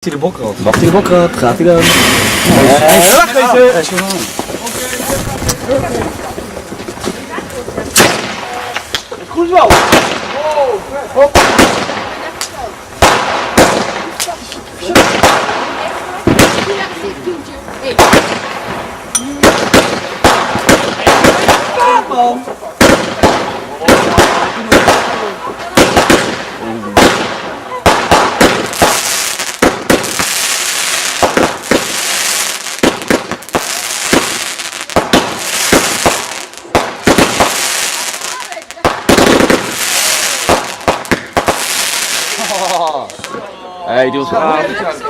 hij de bokrad? Wacht hij de bokrad, gaat hij dan? Wacht deze! Goed zo! Hop! Man! Hey, doe het goed.